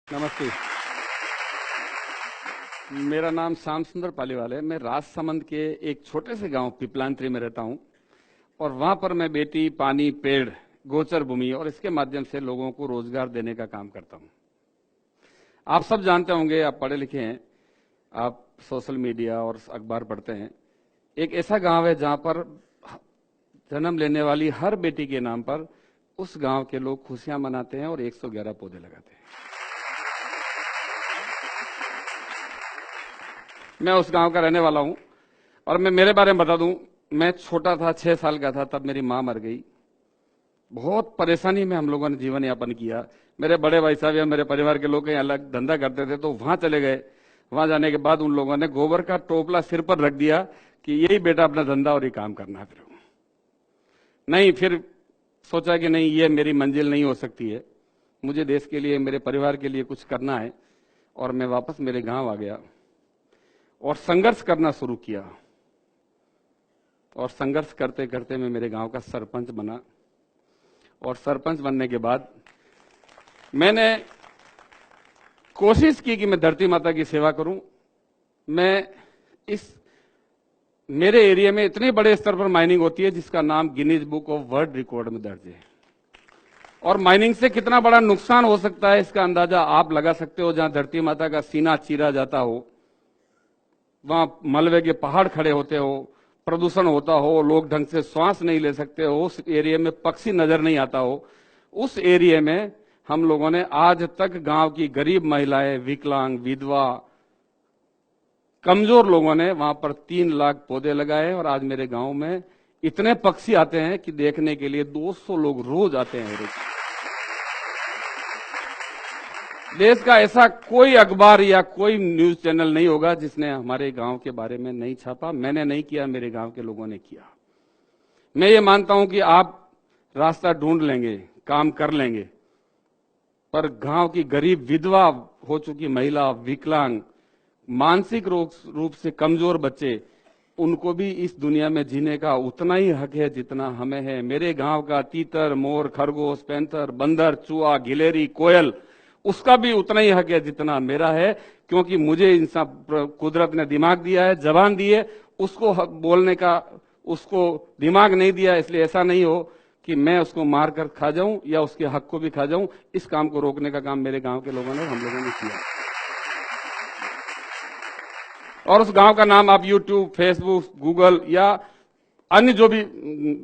नमस्ते। मेरा नाम श्याम सुंदर पालीवाल है। मैं राजसमंद के एक छोटे से गांव पिपलांत्री में रहता हूं और वहां पर मैं बेटी, पानी, पेड़, गोचर भूमि और इसके माध्यम से लोगों को रोजगार देने का काम करता हूं। आप सब जानते होंगे, आप पढ़े लिखे हैं, आप सोशल मीडिया और अखबार पढ़ते हैं। एक ऐसा गांव है जहां पर जन्म लेने वाली हर बेटी के नाम पर उस गांव के लोग खुशियां मनाते हैं और 111 पौधे लगाते हैं। मैं उस गांव का रहने वाला हूं और मैं मेरे बारे में बता दूं, मैं छोटा था, 6 साल का था, तब मेरी मां मर गई। बहुत परेशानी में हम लोगों ने जीवन यापन किया। मेरे बड़े भाई साहब या मेरे परिवार के लोग कहीं अलग धंधा करते थे तो वहां चले गए। वहां जाने के बाद उन लोगों ने गोबर का टोपला सिर पर रख दिया कि यही बेटा अपना धंधा और ये काम करना है। फिर सोचा कि नहीं, ये मेरी मंजिल नहीं हो सकती है, मुझे देश के लिए, मेरे परिवार के लिए कुछ करना है। और मैं वापस मेरे गांव आ गया और संघर्ष करना शुरू किया। और संघर्ष करते करते मैं मेरे गांव का सरपंच बना। और सरपंच बनने के बाद मैंने कोशिश की कि मैं धरती माता की सेवा करूं। मेरे एरिया में इतने बड़े स्तर पर माइनिंग होती है जिसका नाम Guinness book of world record में दर्ज है। और माइनिंग से कितना बड़ा नुकसान हो सकता है इसका अंदाजा आप लगा सकते हो। जहां धरती माता का सीना चीरा जाता हो, वहां मलबे के पहाड़ खड़े होते हो, प्रदूषण होता हो, लोग ढंग से श्वास नहीं ले सकते हो, उस एरिया में पक्षी नजर नहीं आता हो, उस एरिया में हम लोगों ने आज तक गांव की गरीब महिलाएं, विकलांग, विधवा, कमजोर लोगों ने वहां पर 3 लाख पौधे लगाए। और आज मेरे गांव में इतने पक्षी आते हैं कि देखने के लिए 200 लोग रोज आते हैं। देश का ऐसा कोई अखबार या कोई न्यूज चैनल नहीं होगा जिसने हमारे गांव के बारे में नहीं छापा। मैंने नहीं किया, मेरे गांव के लोगों ने किया। मैं ये मानता हूं कि आप रास्ता ढूंढ लेंगे, काम कर लेंगे, पर गांव की गरीब, विधवा हो चुकी महिला, विकलांग, मानसिक रूप से कमजोर बच्चे, उनको भी इस दुनिया में जीने का उतना ही हक है जितना हमें है। मेरे गांव का तीतर, मोर, खरगोश, पैंथर, बंदर, चूहा, गिलेरी, कोयल, उसका भी उतना ही हक है जितना मेरा है। क्योंकि मुझे इंसान कुदरत ने दिमाग दिया है, जबान दी है, उसको बोलने का उसको दिमाग नहीं दिया। इसलिए ऐसा नहीं हो कि मैं उसको मार कर खा जाऊं या उसके हक को भी खा जाऊं। इस काम को रोकने का काम मेरे गांव के लोगों ने, हम लोगों ने किया। और उस गांव का नाम आप यूट्यूब, फेसबुक, गूगल या अन्य जो भी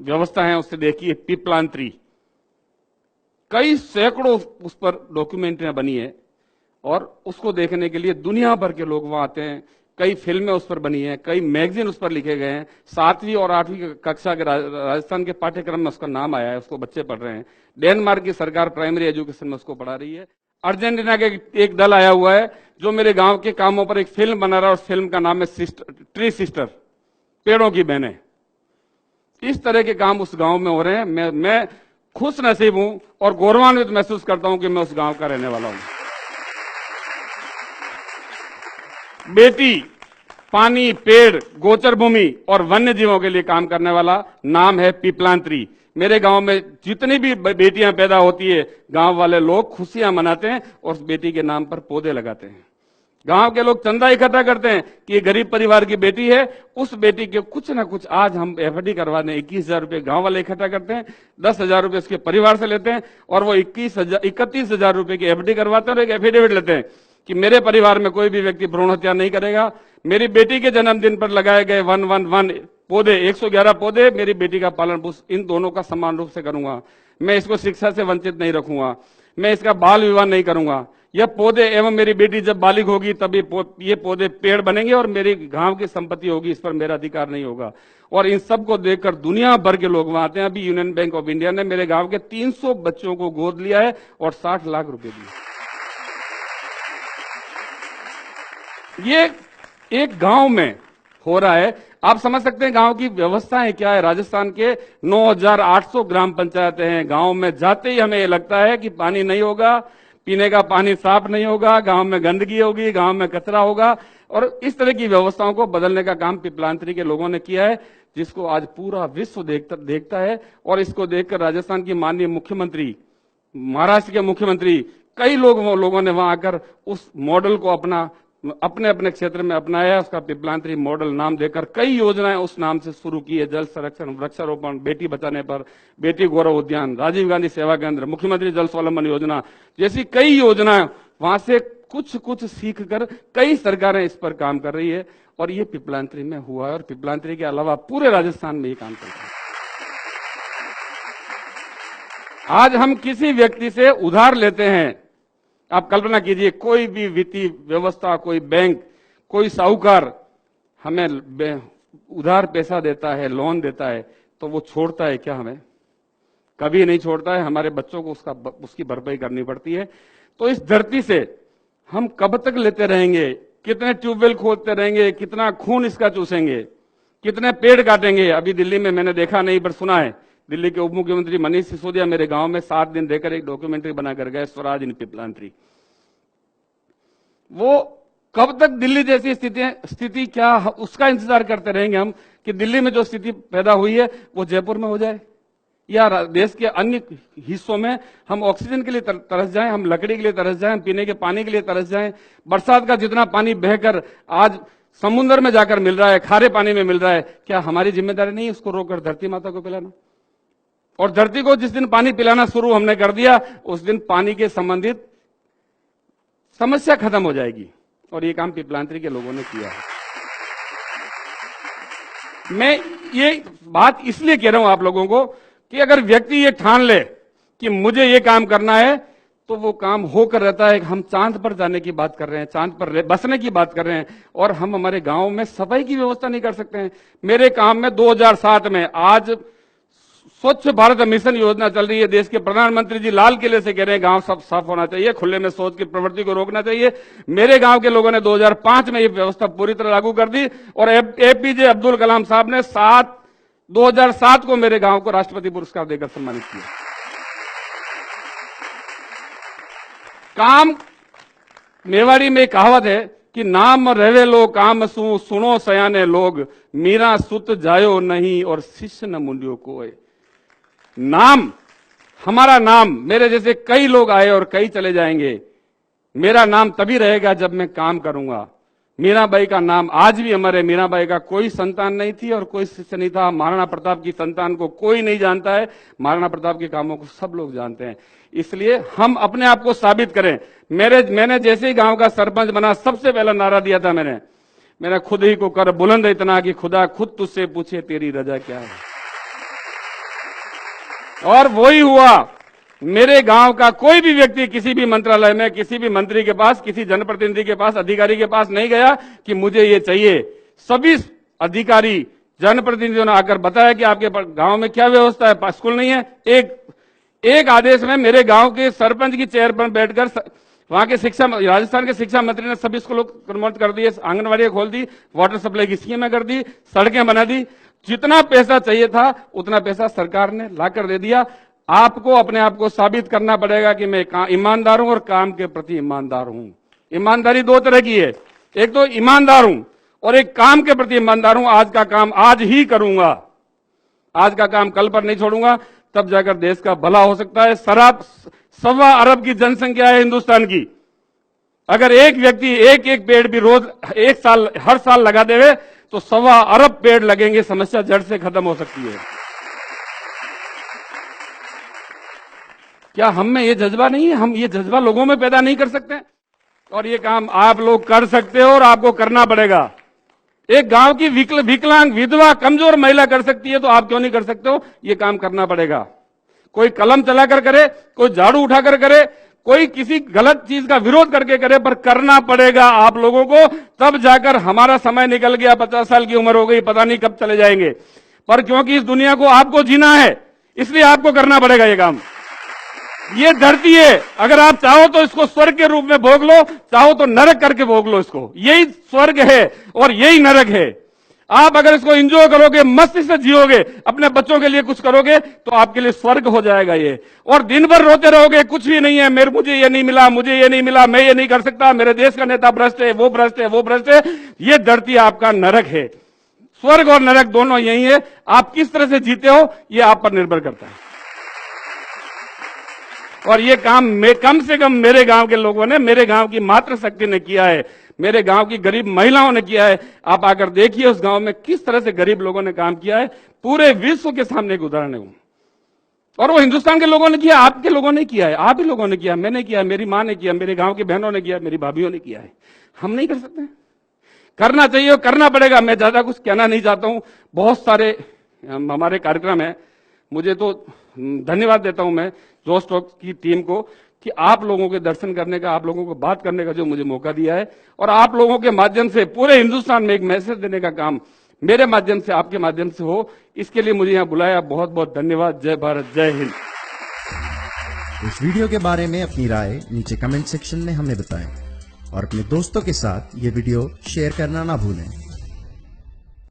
व्यवस्था है उससे देखिए, पिपलांत्री। कई सैकड़ों उस पर डॉक्यूमेंट्रियां बनी है और उसको देखने के लिए दुनिया भर के लोग वहां आते हैं। कई फिल्में उस पर बनी हैं, कई मैगजीन उस पर लिखे गए हैं। 7वीं और 8वीं कक्षा के राजस्थान के पाठ्यक्रम में उसका नाम आया है, उसको बच्चे पढ़ रहे हैं। डेनमार्क की सरकार प्राइमरी एजुकेशन में उसको पढ़ा रही है। अर्जेंटीना के एक दल आया हुआ है जो मेरे गांव के कामों पर एक फिल्म बना रहा है। उस फिल्म का नाम है ट्री सिस्टर, पेड़ों की बहनें। इस तरह के काम उस गांव में हो रहे हैं। मैं खुश नसीब हूं और गौरवान्वित महसूस करता हूं कि मैं उस गांव का रहने वाला हूं। बेटी, पानी, पेड़, गोचर भूमि और वन्य जीवों के लिए काम करने वाला नाम है पिपलांत्री। मेरे गांव में जितनी भी बेटियां पैदा होती है, गांव वाले लोग खुशियां मनाते हैं और उस बेटी के नाम पर पौधे लगाते हैं। गांव के लोग चंदा इकट्ठा करते हैं कि ये गरीब परिवार की बेटी है, उस बेटी के कुछ ना कुछ आज हम एफडी करवाने 21,000 रुपए गांव वाले इकट्ठा करते हैं, 10,000 रुपए उसके परिवार से लेते हैं और वो 31,000 रुपए की एफडी करवाते हैं और एक एफिडेविट लेते हैं कि मेरे परिवार में कोई भी व्यक्ति भ्रूण हत्या नहीं करेगा। मेरी बेटी के जन्मदिन पर लगाए गए 111 पौधे, 111 पौधे, मेरी बेटी का पालन पोषण इन दोनों का समान रूप से करूंगा। मैं इसको शिक्षा से वंचित नहीं रखूंगा, मैं इसका बाल विवाह नहीं करूंगा। यह पौधे एवं मेरी बेटी जब बालिग होगी तब ये पौधे पेड़ बनेंगे और मेरी गांव की संपत्ति होगी, इस पर मेरा अधिकार नहीं होगा। और इन सब को देखकर दुनिया भर के लोग वहां आते हैं। अभी यूनियन बैंक ऑफ इंडिया ने मेरे गांव के 300 बच्चों को गोद लिया है और 60 लाख रुपए दिए। ये एक गांव में हो रहा है। आप समझ सकते हैं गांव की व्यवस्थाएं क्या है। राजस्थान के 9,800 ग्राम पंचायतें हैं। गांव में जाते ही हमें लगता है कि पानी नहीं होगा, पीने का पानी साफ नहीं होगा, गांव में गंदगी होगी, गांव में कचरा होगा। और इस तरह की व्यवस्थाओं को बदलने का काम पिपलांत्री के लोगों ने किया है, जिसको आज पूरा विश्व देखता है। और इसको देखकर राजस्थान की माननीय मुख्यमंत्री, महाराष्ट्र के मुख्यमंत्री कई लोगों ने वहां आकर उस मॉडल को अपने अपने क्षेत्र में अपनाया। उसका पिपलांतरी मॉडल नाम देकर कई योजनाएं उस नाम से शुरू की है। जल संरक्षण, वृक्षारोपण, बेटी बचाने पर, बेटी गौरव उद्यान, राजीव गांधी सेवा केंद्र, मुख्यमंत्री जल स्वावलंबन योजना जैसी कई योजनाएं, वहां से कुछ सीख कर कई सरकारें इस पर काम कर रही है। और ये पिपलांतरी में हुआ है, और पिपलांतरी के अलावा पूरे राजस्थान में ये काम चल रहा है। आज हम किसी व्यक्ति से उधार लेते हैं, आप कल्पना कीजिए, कोई भी वित्तीय व्यवस्था, कोई बैंक, कोई साहूकार हमें उधार पैसा देता है, लोन देता है, तो वो छोड़ता है क्या? हमें कभी नहीं छोड़ता है। हमारे बच्चों को उसकी भरपाई करनी पड़ती है। तो इस धरती से हम कब तक लेते रहेंगे? कितने ट्यूबवेल खोदते रहेंगे? कितना खून इसका चूसेंगे? कितने पेड़ काटेंगे? अभी दिल्ली में मैंने देखा नहीं पर सुना है, दिल्ली के उप मुख्यमंत्री मनीष सिसोदिया मेरे गांव में 7 दिन रहकर एक डॉक्यूमेंट्री बनाकर गए, स्वराज इन पिपलांतरी। वो कब तक दिल्ली जैसी स्थिति क्या उसका इंतजार करते रहेंगे हम, कि दिल्ली में जो स्थिति पैदा हुई है वो जयपुर में हो जाए, या देश के अन्य हिस्सों में हम ऑक्सीजन के लिए तरस जाएं, हम लकड़ी के लिए तरस जाएं, हम पीने के पानी के लिए तरस जाएं। बरसात का जितना पानी बहकर आज समुद्र में जाकर मिल रहा है, खारे पानी में मिल रहा है, क्या हमारी जिम्मेदारी नहीं है उसको रोककर धरती माता को पिलाना? और धरती को जिस दिन पानी पिलाना शुरू हमने कर दिया, उस दिन पानी के संबंधित समस्या खत्म हो जाएगी। और ये काम पिपलांतरी के लोगों ने किया है। मैं ये बात इसलिए कह रहा हूं आप लोगों को कि अगर व्यक्ति ये ठान ले कि मुझे ये काम करना है, तो वो काम होकर रहता है। हम चांद पर जाने की बात कर रहे हैं, चांद पर बसने की बात कर रहे हैं, और हम हमारे गांव में सफाई की व्यवस्था नहीं कर सकते हैं। मेरे काम में 2007 में, आज स्वच्छ भारत मिशन योजना चल रही है। देश के प्रधानमंत्री जी लाल किले से कह रहे हैं गांव सब साफ होना चाहिए, खुले में शौच की प्रवृत्ति को रोकना चाहिए। मेरे गांव के लोगों ने 2005 में ये व्यवस्था पूरी तरह लागू कर दी, और एपीजे अब्दुल कलाम साहब ने 2007 को मेरे गांव को राष्ट्रपति पुरस्कार देकर सम्मानित किया। काम, मेवाड़ी में कहावत है कि नाम रहे लो काम सुनो सयाने लोग, मीरा सुत जायो नहीं और शिष्य न मुंडियो कोय। नाम, हमारा नाम, मेरे जैसे कई लोग आए और कई चले जाएंगे। मेरा नाम तभी रहेगा जब मैं काम करूंगा। मीराबाई का नाम आज भी अमर है। मीराबाई का कोई संतान नहीं थी और कोई शिष्य नहीं था। महाराणा प्रताप की संतान को कोई नहीं जानता है, महाराणा प्रताप के कामों को सब लोग जानते हैं। इसलिए हम अपने आप को साबित करें। मैंने जैसे ही गांव का सरपंच बना, सबसे पहला नारा दिया था मैंने खुद ही को कर बुलंद इतना कि खुदा खुद तुझसे पूछे तेरी रजा क्या है। और वही हुआ। मेरे गांव का कोई भी व्यक्ति किसी भी मंत्रालय में, किसी भी मंत्री के पास, किसी जनप्रतिनिधि के पास, अधिकारी के पास नहीं गया कि मुझे ये चाहिए। सभी अधिकारी, जनप्रतिनिधियों ने आकर बताया कि आपके गांव में क्या व्यवस्था है, स्कूल नहीं है। एक आदेश में मेरे गांव के सरपंच की चेयर पर बैठकर वहां के राजस्थान के शिक्षा मंत्री ने सभी स्कूलों को प्रमोट कर दिए, आंगनबाड़ी खोल दी, वाटर सप्लाई की स्कीमें कर दी, सड़कें बना दी। जितना पैसा चाहिए था उतना पैसा सरकार ने लाकर दे दिया। आपको अपने आप को साबित करना पड़ेगा कि मैं ईमानदार हूं और काम के प्रति ईमानदार हूं। ईमानदारी दो तरह की है, एक तो ईमानदार हूं और एक काम के प्रति ईमानदार हूं। आज का काम आज ही करूंगा, आज का काम कल पर नहीं छोड़ूंगा, तब जाकर देश का भला हो सकता है। 1.25 अरब की जनसंख्या है हिंदुस्तान की। अगर एक व्यक्ति एक पेड़ भी रोज हर साल लगा देवे तो 1.25 अरब पेड़ लगेंगे, समस्या जड़ से खत्म हो सकती है। क्या हम में ये जज्बा नहीं है? हम ये जज्बा लोगों में पैदा नहीं कर सकते? और ये काम आप लोग कर सकते हो और आपको करना पड़ेगा। एक गांव की विकलांग, विधवा, कमजोर महिला कर सकती है तो आप क्यों नहीं कर सकते हो? ये काम करना पड़ेगा। कोई कलम चलाकर करे, कोई झाड़ू उठाकर करे, कोई किसी गलत चीज का विरोध करके करे, पर करना पड़ेगा आप लोगों को। तब जाकर हमारा समय निकल गया, 50 साल की उम्र हो गई, पता नहीं कब चले जाएंगे, पर क्योंकि इस दुनिया को आपको जीना है, इसलिए आपको करना पड़ेगा ये काम। ये धरती है, अगर आप चाहो तो इसको स्वर्ग के रूप में भोग लो, चाहो तो नरक करके भोग लो इसको। यही स्वर्ग है और यही नरक है। आप अगर इसको एंजॉय करोगे, मस्ती से जियोगे, अपने बच्चों के लिए कुछ करोगे, तो आपके लिए स्वर्ग हो जाएगा ये। और दिन भर रोते रहोगे, कुछ भी नहीं है, मुझे ये नहीं मिला, मुझे ये नहीं मिला, मैं ये नहीं कर सकता, मेरे देश का नेता भ्रष्ट है, वो भ्रष्ट है, वो भ्रष्ट है। ये धरती आपका नरक है। स्वर्ग और नरक दोनों यही है। आप किस तरह से जीते हो ये आप पर निर्भर करता है। और ये काम कम से कम मेरे गांव के लोगों ने, मेरे गांव की मातृशक्ति ने किया है, मेरे गांव की गरीब महिलाओं ने किया है। आप आकर देखिए उस गांव में किस तरह से गरीब लोगों ने काम किया है। पूरे विश्व के सामने एक उदाहरण है वो। और वो हिंदुस्तान के लोगों ने किया, आपके लोगों ने किया है, आप ही लोगों ने किया, मैंने किया, मेरी मां ने किया, मेरे गांव की बहनों ने किया, मेरी भाभीयों ने किया है। हम नहीं कर सकते? करना चाहिए और करना पड़ेगा। मैं ज्यादा कुछ कहना नहीं चाहता हूं। बहुत सारे हमारे कार्यक्रम है। मुझे तो धन्यवाद देता हूं मैं जोश टॉक की टीम को कि आप लोगों के दर्शन करने का, आप लोगों को बात करने का जो मुझे मौका दिया है, और आप लोगों के माध्यम से पूरे हिंदुस्तान में एक मैसेज देने का काम मेरे माध्यम से, आपके माध्यम से हो, इसके लिए मुझे यहां बुलाया। बहुत बहुत धन्यवाद। जय भारत, जय हिंद। इस वीडियो के बारे में अपनी राय नीचे कमेंट सेक्शन में हमें बताएं और अपने दोस्तों के साथ ये वीडियो शेयर करना ना भूलें।